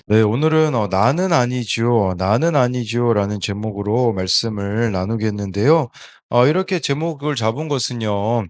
네, 오늘은 나는 아니지요, 나는 아니지요라는 제목으로 말씀을 나누겠는데요. 이렇게 제목을 잡은 것은요.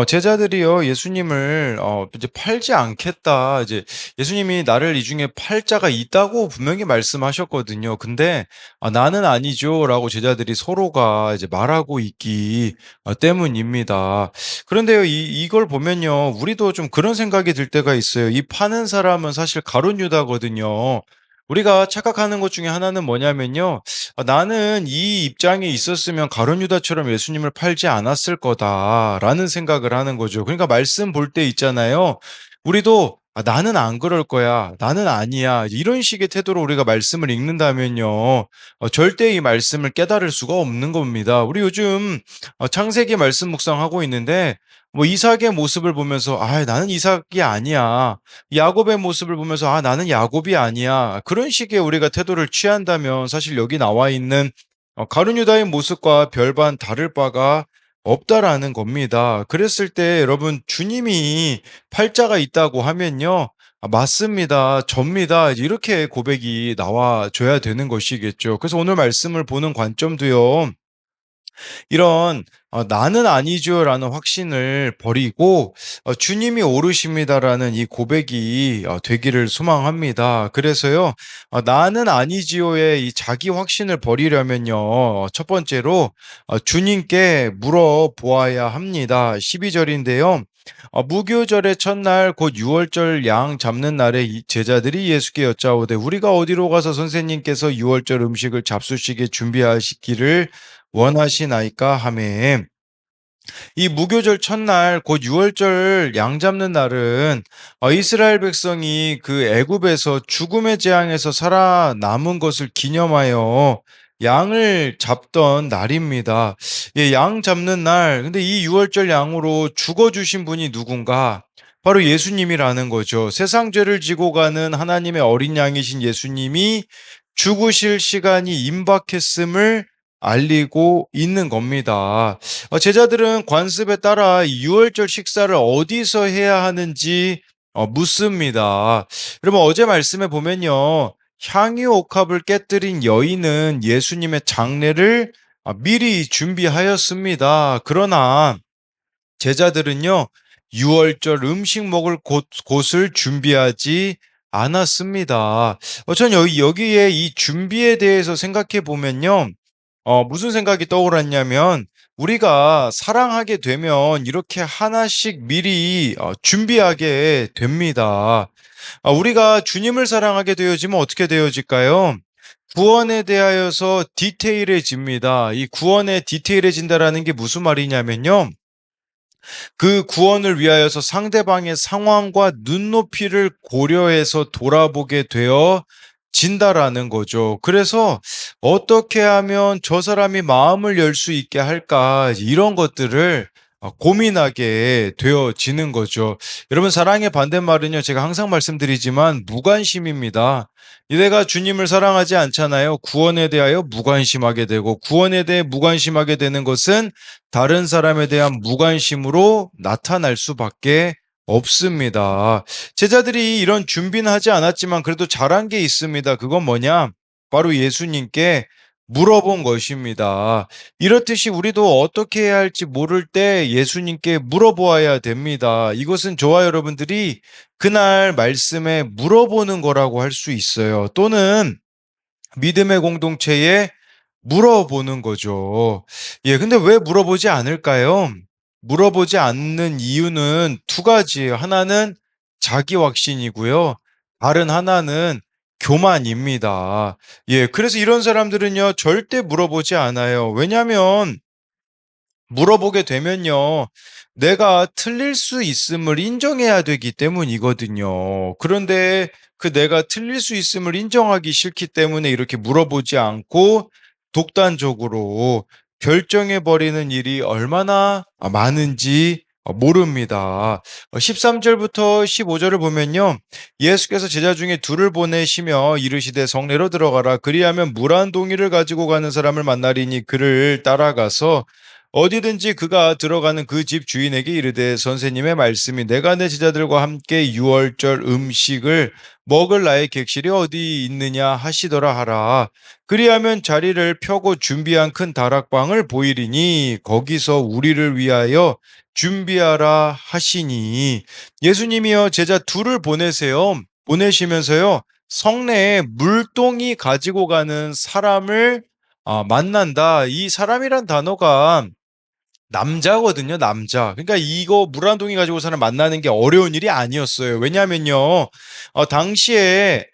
제자들이요 예수님을 이제 팔지 않겠다. 이제 예수님이 나를 이 중에 팔 자가 있다고 분명히 말씀하셨거든요. 근데 나는 아니죠라고 제자들이 서로가 이제 말하고 있기 때문입니다. 그런데요, 이걸 보면요, 우리도 좀 그런 생각이 들 때가 있어요. 이 파는 사람은 사실 가룟 유다거든요. 우리가 착각하는 것 중에 하나는 뭐냐면요. '나는 이 입장에 있었으면 가룟 유다처럼 예수님을 팔지 않았을 거다.'라는 생각을 하는 거죠. 그러니까 말씀 볼 때 있잖아요. 우리도 '나는 안 그럴 거야. 나는 아니야.' 이런 식의 태도로 우리가 말씀을 읽는다면요. 절대 이 말씀을 깨달을 수가 없는 겁니다. 우리 요즘 창세기 말씀 묵상하고 있는데 뭐 이삭의 모습을 보면서 '아 나는 이삭이 아니야.' 야곱의 모습을 보면서 '아 나는 야곱이 아니야.' 그런 식의 우리가 태도를 취한다면 사실 여기 나와 있는 가룟 유다의 모습과 별반 다를 바가 없다라는 겁니다. 그랬을 때 여러분 주님이 팔자가 있다고 하면요. '아 맞습니다. 접니다.' 이렇게 고백이 나와 줘야 되는 것이겠죠. 그래서 오늘 말씀을 보는 관점도요. 이런 '나는 아니죠.'라는 확신을 버리고 '주님이 오르십니다.'라는 이 고백이 되기를 소망합니다. 그래서요, '나는 아니지요.'의 이 자기 확신을 버리려면요, 첫 번째로 주님께 물어보아야 합니다. 12 절인데요. 무교절의 첫날 곧 유월절 양 잡는 날에 이 제자들이 예수께 여짜오되 "우리가 어디로 가서 선생님께서 유월절 음식을 잡수시게 준비하시기를 원하시나이까 하매. 이 무교절 첫날 곧 유월절 양 잡는 날은 이스라엘 백성이 그 애굽에서 죽음의 재앙에서 살아남은 것을 기념하여 양을 잡던 날입니다. 예, 양 잡는 날. 근데 이 유월절 양으로 죽어주신 분이 누군가? 바로 예수님이라는 거죠. 세상 죄를 지고 가는 하나님의 어린 양이신 예수님이 죽으실 시간이 임박했음을 알리고 있는 겁니다. 제자들은 관습에 따라 유월절 식사를 어디서 해야 하는지 묻습니다. 여러분 어제 말씀에 보면요. 향유 옥합을 깨뜨린 여인은 예수님의 장례를 미리 준비하였습니다. 그러나 제자들은요. 유월절 음식 먹을 곳을 준비하지 않았습니다. 전 여기에 이 준비에 대해서 생각해 보면요. 무슨 생각이 떠올랐냐면 우리가 사랑하게 되면 이렇게 하나씩 미리 준비하게 됩니다. 우리가 주님을 사랑하게 되어지면 어떻게 되어질까요? 구원에 대하여서 디테일해집니다. 이 구원에 디테일해진다라는 게 무슨 말이냐면요. 그 구원을 위하여서 상대방의 상황과 눈높이를 고려해서 돌아보게 되어 진다라는 거죠. 그래서 '어떻게 하면 저 사람이 마음을 열 수 있게 할까?' 이런 것들을 고민하게 되어지는 거죠. 여러분 사랑의 반대말은요, 제가 항상 말씀드리지만 무관심입니다. 이 내가 주님을 사랑하지 않잖아요. 구원에 대하여 무관심하게 되고, 구원에 대해 무관심하게 되는 것은 다른 사람에 대한 무관심으로 나타날 수밖에 없습니다. 제자들이 이런 준비는 하지 않았지만 그래도 잘한 게 있습니다. 그건 뭐냐? 바로 예수님께 물어본 것입니다. 이렇듯이 우리도 어떻게 해야 할지 모를 때 예수님께 물어보아야 됩니다. 이것은 저와 여러분들이 그날 말씀에 물어보는 거라고 할 수 있어요. 또는 믿음의 공동체에 물어보는 거죠. 예, 근데 왜 물어보지 않을까요? 물어보지 않는 이유는 두 가지예요. 하나는 자기 확신이고요. 다른 하나는 교만입니다. 예, 그래서 이런 사람들은요, 절대 물어보지 않아요. 왜냐하면 물어보게 되면요. 내가 틀릴 수 있음을 인정해야 되기 때문이거든요. 그런데 그 내가 틀릴 수 있음을 인정하기 싫기 때문에 이렇게 물어보지 않고 독단적으로 결정해 버리는 일이 얼마나 많은지 모릅니다. 13 절부터 15 절을 보면요. 예수께서 제자 중에 둘을 보내시며 이르시되 성내로 들어가라. 그리하면 물 한 동이를 가지고 가는 사람을 만나리니 그를 따라가서 어디든지 그가 들어가는 그 집 주인에게 이르되 선생님의 말씀이 내가 내 제자들과 함께 유월절 음식을 먹을 나의 객실이 어디 있느냐 하시더라 하라. 그리하면 자리를 펴고 준비한 큰 다락방을 보이리니 거기서 우리를 위하여 준비하라 하시니 예수님이여 제자 둘을 보내세요. 보내시면서요. 성내에 물동이 가지고 가는 사람을 만난다. 이 사람이란 단어가 남자거든요, 남자. 그러니까 이거 물 한 동이 가지고 사람 만나는 게 어려운 일이 아니었어요. 왜냐하면요, 당시에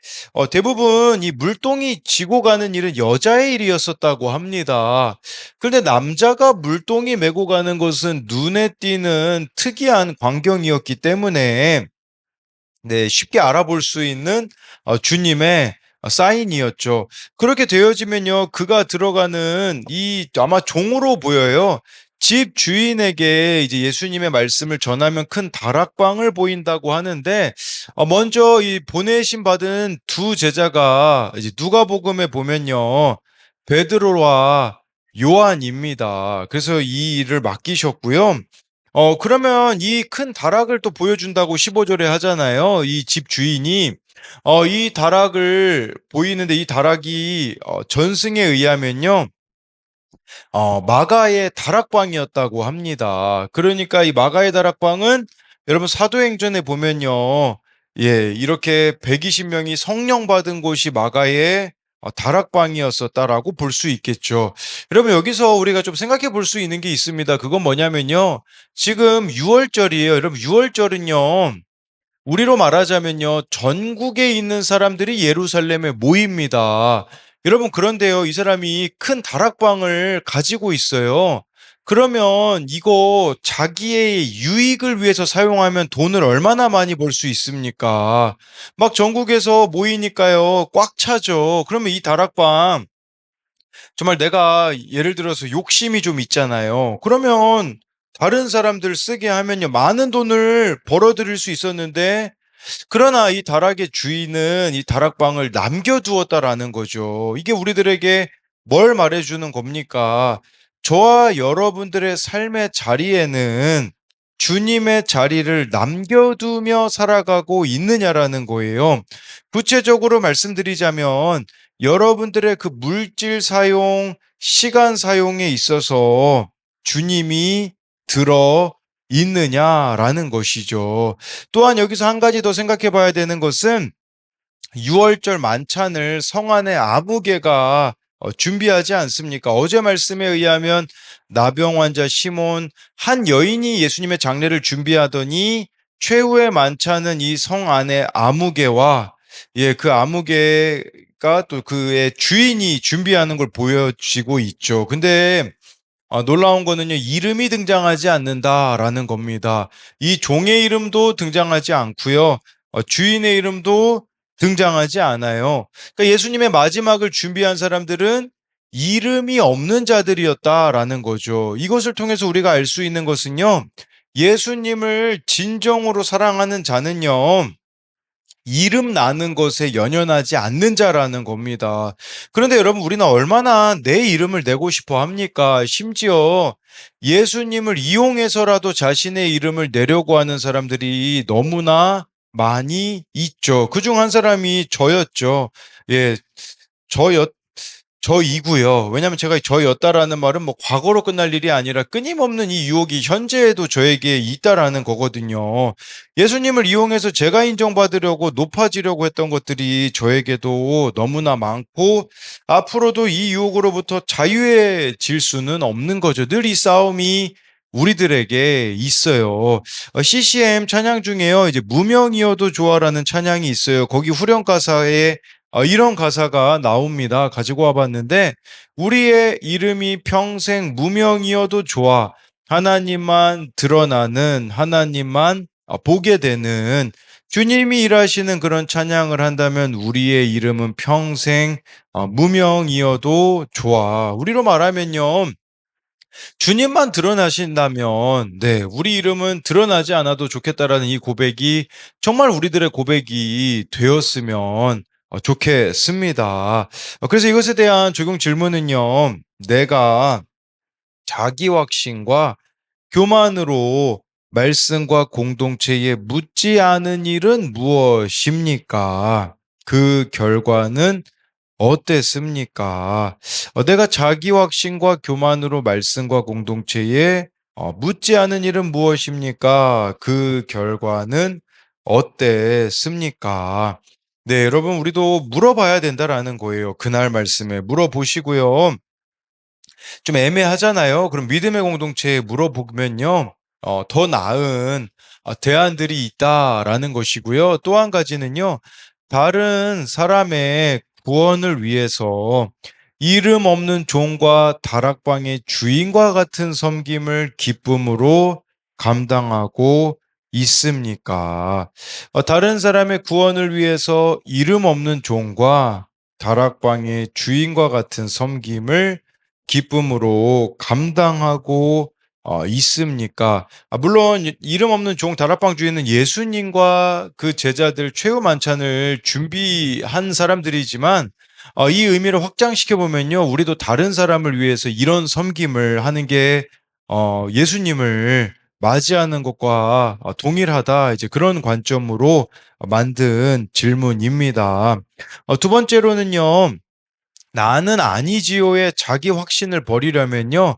대부분 이 물동이 지고 가는 일은 여자의 일이었었다고 합니다. 그런데 남자가 물동이 메고 가는 것은 눈에 띄는 특이한 광경이었기 때문에 네, 쉽게 알아볼 수 있는 주님의 사인이었죠. 그렇게 되어지면요, 그가 들어가는 이 아마 종으로 보여요. 집 주인에게 이제 예수님의 말씀을 전하면 큰 다락방을 보인다고 하는데, 먼저 이 보내심 받은 두 제자가 이제 누가복음에 보면요, 베드로와 요한입니다. 그래서 이 일을 맡기셨고요. 그러면 이 큰 다락을 또 보여준다고 15절에 하잖아요. 이 집 주인이 이 다락을 보이는데 이 다락이 전승에 의하면요. 마가의 다락방이었다고 합니다. 그러니까 이 마가의 다락방은 여러분 사도행전에 보면요. 예, 이렇게 120명이 성령 받은 곳이 마가의 다락방이었었다라고 볼 수 있겠죠. 여러분 여기서 우리가 좀 생각해 볼 수 있는 게 있습니다. 그건 뭐냐면요. 지금 6월절이에요. 여러분 6월절은요. 우리로 말하자면요. 전국에 있는 사람들이 예루살렘에 모입니다. 여러분, 그런데요. 이 사람이 큰 다락방을 가지고 있어요. 그러면 이거 자기의 유익을 위해서 사용하면 돈을 얼마나 많이 벌 수 있습니까? 막 전국에서 모이니까요. 꽉 차죠. 그러면 이 다락방 정말 내가 예를 들어서 욕심이 좀 있잖아요. 그러면 다른 사람들 쓰게 하면요. 많은 돈을 벌어들일 수 있었는데 그러나 이 다락의 주인은 이 다락방을 남겨두었다라는 거죠. 이게 우리들에게 뭘 말해주는 겁니까? 저와 여러분들의 삶의 자리에는 주님의 자리를 남겨두며 살아가고 있느냐라는 거예요. 구체적으로 말씀드리자면 여러분들의 그 물질 사용, 시간 사용에 있어서 주님이 들어 있느냐라는 것이죠. 또한 여기서 한 가지 더 생각해 봐야 되는 것은 6월절 만찬을 성안의 아무개가 준비하지 않습니까? 어제 말씀에 의하면 나병 환자 시몬 한 여인이 예수님의 장례를 준비하더니 최후의 만찬은 이 성 안의 아무개와 예, 그 아무개가 또 그의 주인이 준비하는 걸 보여지고 있죠. 근데 놀라운 거는요, 이름이 등장하지 않는다라는 겁니다. 이 종의 이름도 등장하지 않고요, 주인의 이름도 등장하지 않아요. 그러니까 예수님의 마지막을 준비한 사람들은 이름이 없는 자들이었다라는 거죠. 이것을 통해서 우리가 알 수 있는 것은요, 예수님을 진정으로 사랑하는 자는요, 이름 나는 것에 연연하지 않는 자라는 겁니다. 그런데 여러분, 우리는 얼마나 내 이름을 내고 싶어 합니까? 심지어 예수님을 이용해서라도 자신의 이름을 내려고 하는 사람들이 너무나 많이 있죠. 그중 한 사람이 저였죠. 예, 저였, 저이고요. 왜냐하면 제가 저였다라는 말은 뭐 과거로 끝날 일이 아니라 끊임없는 이 유혹이 현재에도 저에게 있다라는 거거든요. 예수님을 이용해서 제가 인정받으려고 높아지려고 했던 것들이 저에게도 너무나 많고 앞으로도 이 유혹으로부터 자유해질 수는 없는 거죠. 늘 이 싸움이 우리들에게 있어요. CCM 찬양 중에요. 이제 무명이어도 좋아라는 찬양이 있어요. 거기 후렴 가사에 이런 가사가 나옵니다. 가지고 와봤는데, 우리의 이름이 평생 무명이어도 좋아. 하나님만 드러나는, 하나님만 보게 되는, 주님이 일하시는 그런 찬양을 한다면 우리의 이름은 평생 무명이어도 좋아. 우리로 말하면요. 주님만 드러나신다면, 네, 우리 이름은 드러나지 않아도 좋겠다라는 이 고백이 정말 우리들의 고백이 되었으면 좋겠습니다. 그래서 이것에 대한 적용 질문은요, 내가 자기 확신과 교만으로 말씀과 공동체에 묻지 않은 일은 무엇입니까? 그 결과는 어땠습니까? 내가 자기 확신과 교만으로 말씀과 공동체에 묻지 않은 일은 무엇입니까? 그 결과는 어땠습니까? 네, 여러분, 우리도 물어봐야 된다라는 거예요. 그날 말씀에 물어보시고요. 좀 애매하잖아요. 그럼 믿음의 공동체에 물어보면요. 더 나은 대안들이 있다라는 것이고요. 또 한 가지는요. 다른 사람의 구원을 위해서 이름 없는 종과 다락방의 주인과 같은 섬김을 기쁨으로 감당하고 있습니까? 다른 사람의 구원을 위해서 이름 없는 종과 다락방의 주인과 같은 섬김을 기쁨으로 감당하고 있습니까? 물론 이름 없는 종 다락방 주인은 예수님과 그 제자들 최후 만찬을 준비한 사람들이지만 이 의미를 확장시켜 보면요. 우리도 다른 사람을 위해서 이런 섬김을 하는 게 예수님을 맞이하는 것과 동일하다. 이제 그런 관점으로 만든 질문입니다. 두 번째로는요. 나는 아니지요의 자기 확신을 버리려면요.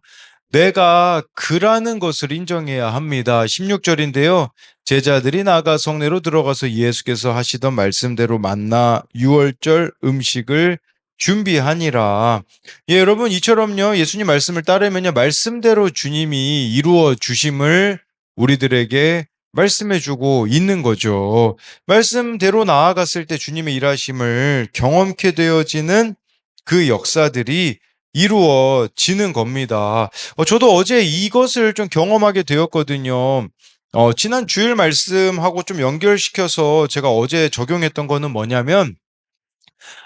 내가 그라는 것을 인정해야 합니다. 16절인데요. 제자들이 나가 성내로 들어가서 예수께서 하시던 말씀대로 만나 유월절 음식을 준비하니라. 예, 여러분 이처럼요. 예수님 말씀을 따르면요. 말씀대로 주님이 이루어 주심을 우리들에게 말씀해 주고 있는 거죠. 말씀대로 나아갔을 때 주님의 일하심을 경험케 되어지는 그 역사들이 이루어지는 겁니다. 저도 어제 이것을 좀 경험하게 되었거든요. 지난 주일 말씀하고 좀 연결시켜서 제가 어제 적용했던 거는 뭐냐면,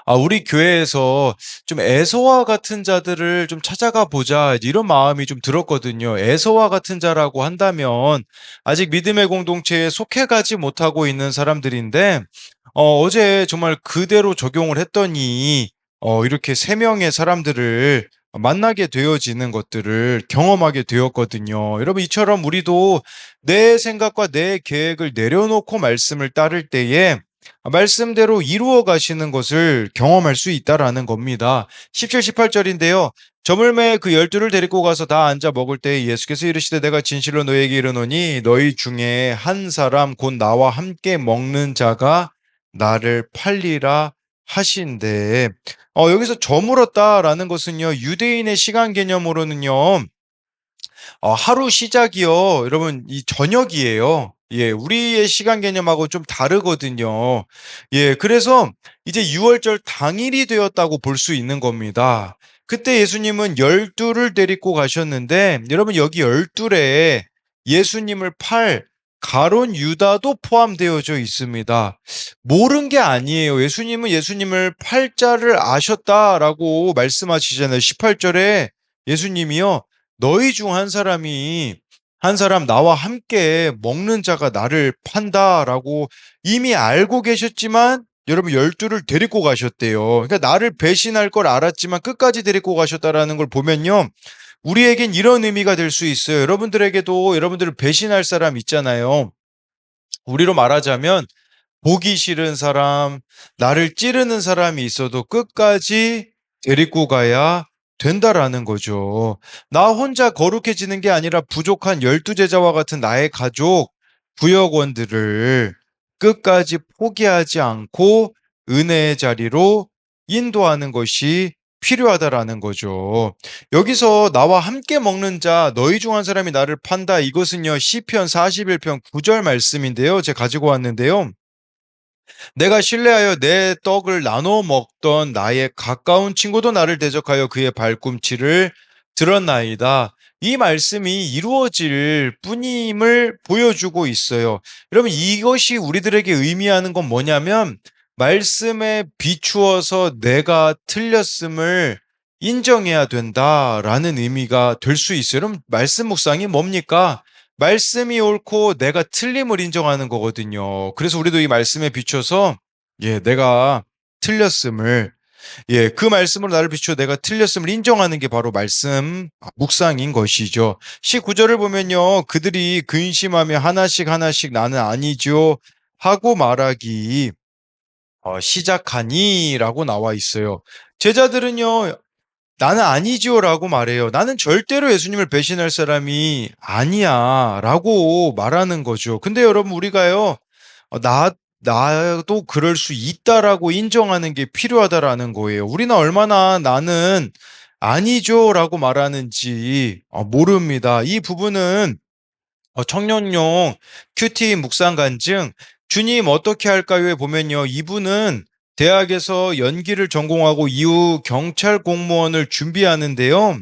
우리 교회에서 좀 애서와 같은 자들을 좀 찾아가 보자, 이제 이런 마음이 좀 들었거든요. 애서와 같은 자라고 한다면, 아직 믿음의 공동체에 속해가지 못하고 있는 사람들인데, 어제 정말 그대로 적용을 했더니, 이렇게 세 명의 사람들을 만나게 되어지는 것들을 경험하게 되었거든요. 여러분, 이처럼 우리도 내 생각과 내 계획을 내려놓고 말씀을 따를 때에 말씀대로 이루어 가시는 것을 경험할 수 있다라는 겁니다. 17, 18절인데요. 저물매 그 12를 데리고 가서 다 앉아 먹을 때 예수께서 이르시되 내가 진실로 너에게 이르노니 너희 중에 한 사람 곧 나와 함께 먹는 자가 나를 팔리라 하신대. 여기서 저물었다라는 것은요. 유대인의 시간 개념으로는요. 하루 시작이요. 여러분, 이 저녁이에요. 예, 우리의 시간 개념하고 좀 다르거든요. 예, 그래서 이제 유월절 당일이 되었다고 볼 수 있는 겁니다. 그때 예수님은 열두를 데리고 가셨는데, 여러분, 여기 열둘에 예수님을 팔 가론 유다도 포함되어져 있습니다. 모른 게 아니에요. 예수님은 예수님을 팔 자를 아셨다라고 말씀하시잖아요. 18절에 예수님이요. 너희 중 한 사람이 한 사람 나와 함께 먹는 자가 나를 판다라고 이미 알고 계셨지만 여러분 열두를 데리고 가셨대요. 그러니까 나를 배신할 걸 알았지만 끝까지 데리고 가셨다라는 걸 보면요. 우리에겐 이런 의미가 될 수 있어요. 여러분들에게도 여러분들을 배신할 사람 있잖아요. 우리로 말하자면 보기 싫은 사람, 나를 찌르는 사람이 있어도 끝까지 데리고 가야 된다라는 거죠. 나 혼자 거룩해지는 게 아니라 부족한 12제자와 같은 나의 가족, 구역원들을 끝까지 포기하지 않고 은혜의 자리로 인도하는 것이 필요하다라는 거죠. 여기서 나와 함께 먹는 자, 너희 중 한 사람이 나를 판다. 이것은요, 시편 41편 9절 말씀인데요. 제가 가지고 왔는데요. 내가 신뢰하여 내 떡을 나눠 먹던 나의 가까운 친구도 나를 대적하여 그의 발꿈치를 들었나이다. 이 말씀이 이루어질 뿐임을 보여주고 있어요. 여러분, 이것이 우리들에게 의미하는 건 뭐냐면, 말씀에 비추어서 내가 틀렸음을 인정해야 된다라는 의미가 될 수 있어요. 여러분, 말씀 묵상이 뭡니까? 말씀이 옳고 내가 틀림을 인정하는 거거든요. 그래서 우리도 이 말씀에 비춰서 예, 내가 틀렸음을 예, 그 말씀으로 나를 비추어 내가 틀렸음을 인정하는 게 바로 말씀 묵상인 것이죠. 19절을 보면요. 그들이 근심하며 하나씩 하나씩 나는 아니죠 하고 말하기 시작하니라고 나와 있어요. 제자들은요. 나는 아니지요라고 말해요. 나는 절대로 예수님을 배신할 사람이 아니야라고 말하는 거죠. 근데 여러분 우리가요. 나도 그럴 수 있다라고 인정하는 게 필요하다라는 거예요. 우리는 얼마나 나는 아니죠라고 말하는지 모릅니다. 이 부분은 청년용 큐티 묵상간증 주님 어떻게 할까요에 보면요. 이분은 대학에서 연기를 전공하고 이후 경찰 공무원을 준비하는데요.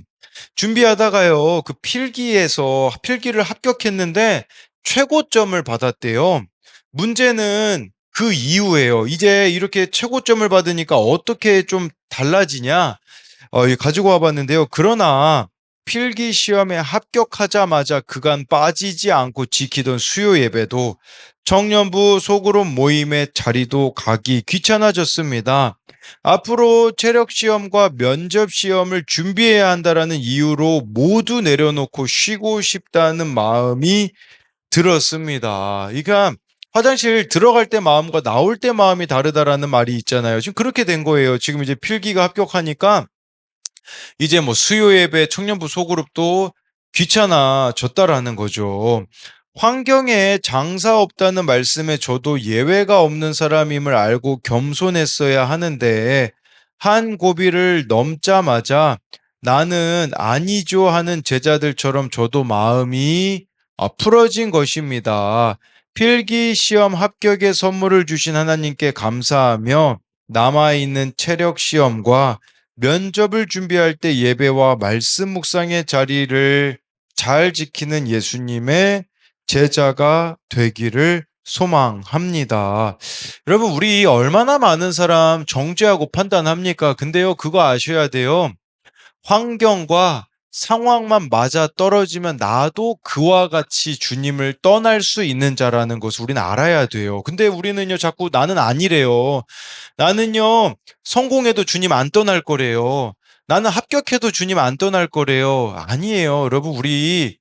준비하다가요. 그 필기를 합격했는데 최고점을 받았대요. 문제는 그 이후에요. 이제 이렇게 최고점을 받으니까 어떻게 좀 달라지냐? 가지고 와봤는데요. 그러나 필기 시험에 합격하자마자 그간 빠지지 않고 지키던 수요 예배도 청년부 소그룹 모임의 자리도 가기 귀찮아졌습니다. 앞으로 체력 시험과 면접 시험을 준비해야 한다라는 이유로 모두 내려놓고 쉬고 싶다는 마음이 들었습니다. 그러니까 화장실 들어갈 때 마음과 나올 때 마음이 다르다라는 말이 있잖아요. 지금 그렇게 된 거예요. 지금 이제 필기가 합격하니까 이제 뭐 수요 예배 청년부 소그룹도 귀찮아졌다라는 거죠. 환경에 장사 없다는 말씀에 저도 예외가 없는 사람임을 알고 겸손했어야 하는데 한 고비를 넘자마자 나는 아니죠 하는 제자들처럼 저도 마음이 풀어진 것입니다. 필기 시험 합격의 선물을 주신 하나님께 감사하며 남아있는 체력 시험과 면접을 준비할 때 예배와 말씀 묵상의 자리를 잘 지키는 예수님의 제자가 되기를 소망합니다. 여러분, 우리 얼마나 많은 사람 정죄하고 판단합니까? 근데요, 그거 아셔야 돼요. 환경과 상황만 맞아 떨어지면 나도 그와 같이 주님을 떠날 수 있는 자라는 것을 우리는 알아야 돼요. 근데 우리는요, 자꾸 나는 아니래요. 나는요, 성공해도 주님 안 떠날 거래요. 나는 합격해도 주님 안 떠날 거래요. 아니에요. 여러분, 우리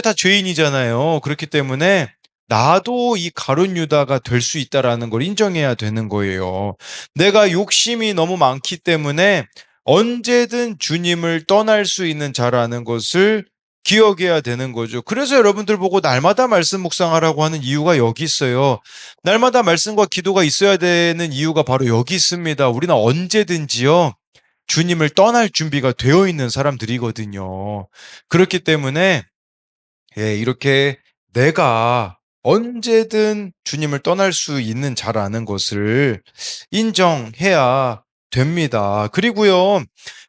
다 죄인이잖아요. 그렇기 때문에 나도 이 가룟 유다가 될 수 있다라는 걸 인정해야 되는 거예요. 내가 욕심이 너무 많기 때문에 언제든 주님을 떠날 수 있는 자라는 것을 기억해야 되는 거죠. 그래서 여러분들 보고 날마다 말씀 묵상하라고 하는 이유가 여기 있어요. 날마다 말씀과 기도가 있어야 되는 이유가 바로 여기 있습니다. 우리는 언제든지요. 주님을 떠날 준비가 되어 있는 사람들이거든요. 그렇기 때문에 이렇게 내가 언제든 주님을 떠날 수 있는 자라는 것을 인정해야 됩니다. 그리고요,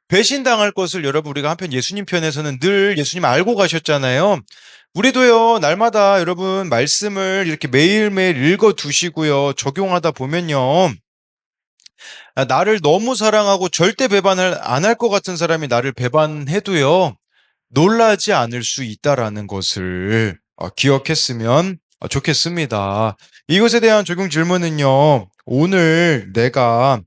배신당할 것을 여러분 우리가 한편 예수님 편에서는 늘 예수님 알고 가셨잖아요. 우리도요, 날마다 여러분 말씀을 이렇게 매일매일 읽어 두시고요, 적용하다 보면요, 나를 너무 사랑하고 절대 배반을 안 할 것 같은 사람이 나를 배반해도요, 놀라지 않을 수 있다라는 것을 기억했으면 좋겠습니다. 이것에 대한 적용 질문은요. 오늘 내가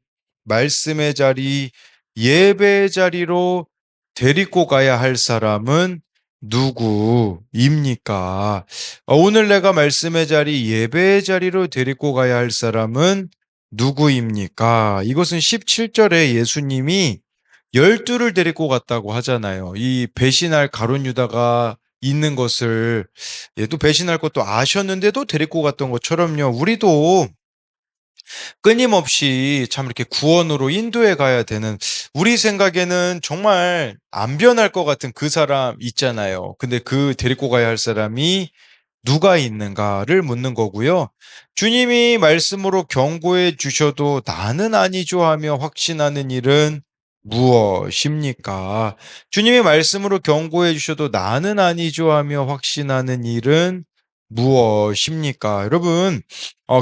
말씀의 자리, 예배 자리로 데리고 가야 할 사람은 누구입니까? 오늘 내가 말씀의 자리, 예배의 자리로 데리고 가야 할 사람은 누구입니까? 이것은 17절에 예수님이 열두를 데리고 갔다고 하잖아요. 이 배신할 가룟 유다가 있는 것을 또 배신할 것도 아셨는데도 데리고 갔던 것처럼요. 우리도 끊임없이 참 이렇게 구원으로 인도해 가야 되는 우리 생각에는 정말 안 변할 것 같은 그 사람 있잖아요. 근데 그 데리고 가야 할 사람이 누가 있는가를 묻는 거고요. 주님이 말씀으로 경고해 주셔도 나는 아니죠 하며 확신하는 일은 무엇입니까? 주님이 말씀으로 경고해 주셔도 나는 아니죠 하며 확신하는 일은 무엇입니까? 여러분,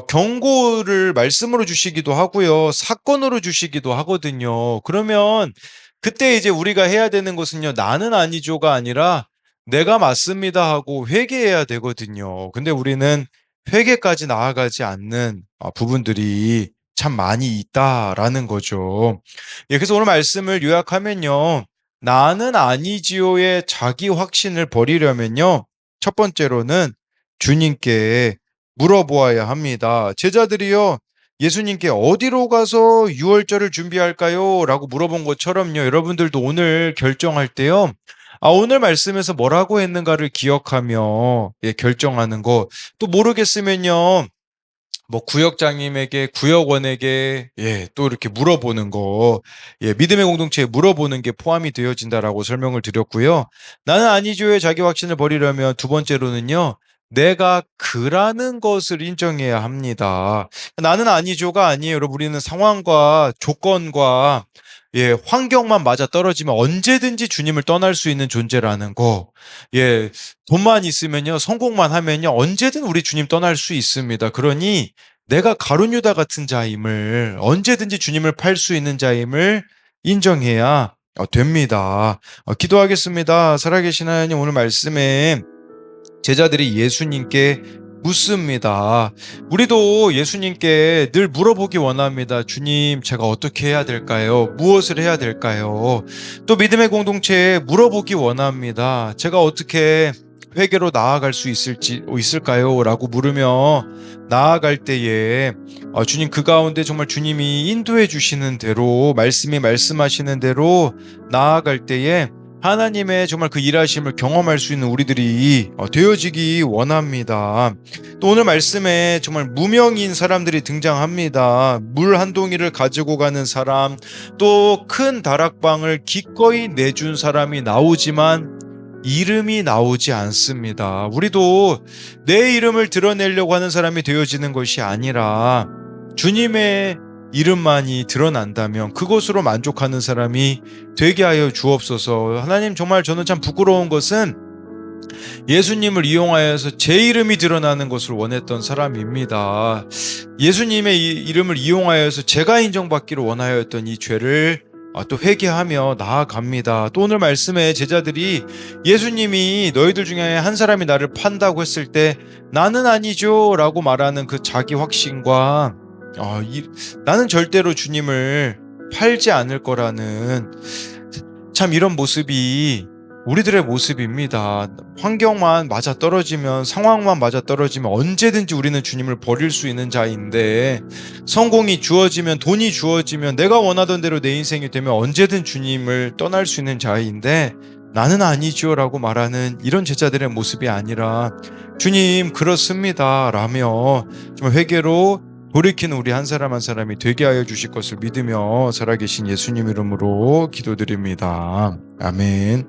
경고를 말씀으로 주시기도 하고요. 사건으로 주시기도 하거든요. 그러면 그때 이제 우리가 해야 되는 것은요. 나는 아니죠가 아니라 내가 맞습니다 하고 회개해야 되거든요. 근데 우리는 회개까지 나아가지 않는 부분들이 참 많이 있다라는 거죠. 예, 그래서 오늘 말씀을 요약하면요. 나는 아니지요의 자기 확신을 버리려면요. 첫 번째로는 주님께 물어보아야 합니다. 제자들이요. 예수님께 "어디로 가서 유월절을 준비할까요?" 라고 물어본 것처럼요. 여러분들도 오늘 결정할 때요. 오늘 말씀에서 뭐라고 했는가를 기억하며 예 결정하는 거. 또 모르겠으면요. 뭐 구역장님에게 구역원에게 예 또 이렇게 물어보는 거 예 믿음의 공동체에 물어보는 게 포함이 되어진다라고 설명을 드렸고요. 나는 아니죠의 자기 확신을 버리려면 두 번째로는요. 내가 그라는 것을 인정해야 합니다. 나는 아니죠가 아니에요. 여러분 우리는 상황과 조건과 예 환경만 맞아떨어지면 언제든지 주님을 떠날 수 있는 존재라는 거. 예 돈만 있으면요 성공만 하면요 언제든 우리 주님 떠날 수 있습니다. 그러니 내가 가룟 유다 같은 자임을 언제든지 주님을 팔 수 있는 자임을 인정해야 됩니다. 기도하겠습니다. 살아계신 하나님 오늘 말씀에 제자들이 예수님께 묻습니다. 우리도 예수님께 늘 물어보기 원합니다. 주님, 제가 어떻게 해야 될까요? 무엇을 해야 될까요? 또 믿음의 공동체에 물어보기 원합니다. 제가 어떻게 회개로 나아갈 수 있을까요? 라고 물으며 나아갈 때에 주님 그 가운데 정말 주님이 인도해 주시는 대로 말씀이 말씀하시는 대로 나아갈 때에 하나님의 정말 그 일하심을 경험할 수 있는 우리들이 되어지기 원합니다. 또 오늘 말씀에 정말 무명인 사람들이 등장합니다. 물 한 동이를 가지고 가는 사람, 또 큰 다락방을 기꺼이 내준 사람이 나오지만 이름이 나오지 않습니다. 우리도 내 이름을 드러내려고 하는 사람이 되어지는 것이 아니라 주님의 이름만이 드러난다면 그것으로 만족하는 사람이 되게 하여 주옵소서. 하나님 정말 저는 참 부끄러운 것은 예수님을 이용하여서 제 이름이 드러나는 것을 원했던 사람입니다. 예수님의 이름을 이용하여서 제가 인정받기를 원하였던 이 죄를 또 회개하며 나아갑니다. 또 오늘 말씀에 제자들이 예수님이 너희들 중에 한 사람이 나를 판다고 했을 때 나는 아니죠 라고 말하는 그 자기 확신과 나는 절대로 주님을 팔지 않을 거라는 참 이런 모습이 우리들의 모습입니다. 환경만 맞아떨어지면 상황만 맞아떨어지면 언제든지 우리는 주님을 버릴 수 있는 자인데 성공이 주어지면 돈이 주어지면 내가 원하던 대로 내 인생이 되면 언제든 주님을 떠날 수 있는 자인데 나는 아니죠 라고 말하는 이런 제자들의 모습이 아니라 주님 그렇습니다 라며 정말 회개로 돌이키는 우리 한 사람 한 사람이 되게 하여 주실 것을 믿으며 살아계신 예수님 이름으로 기도드립니다. 아멘.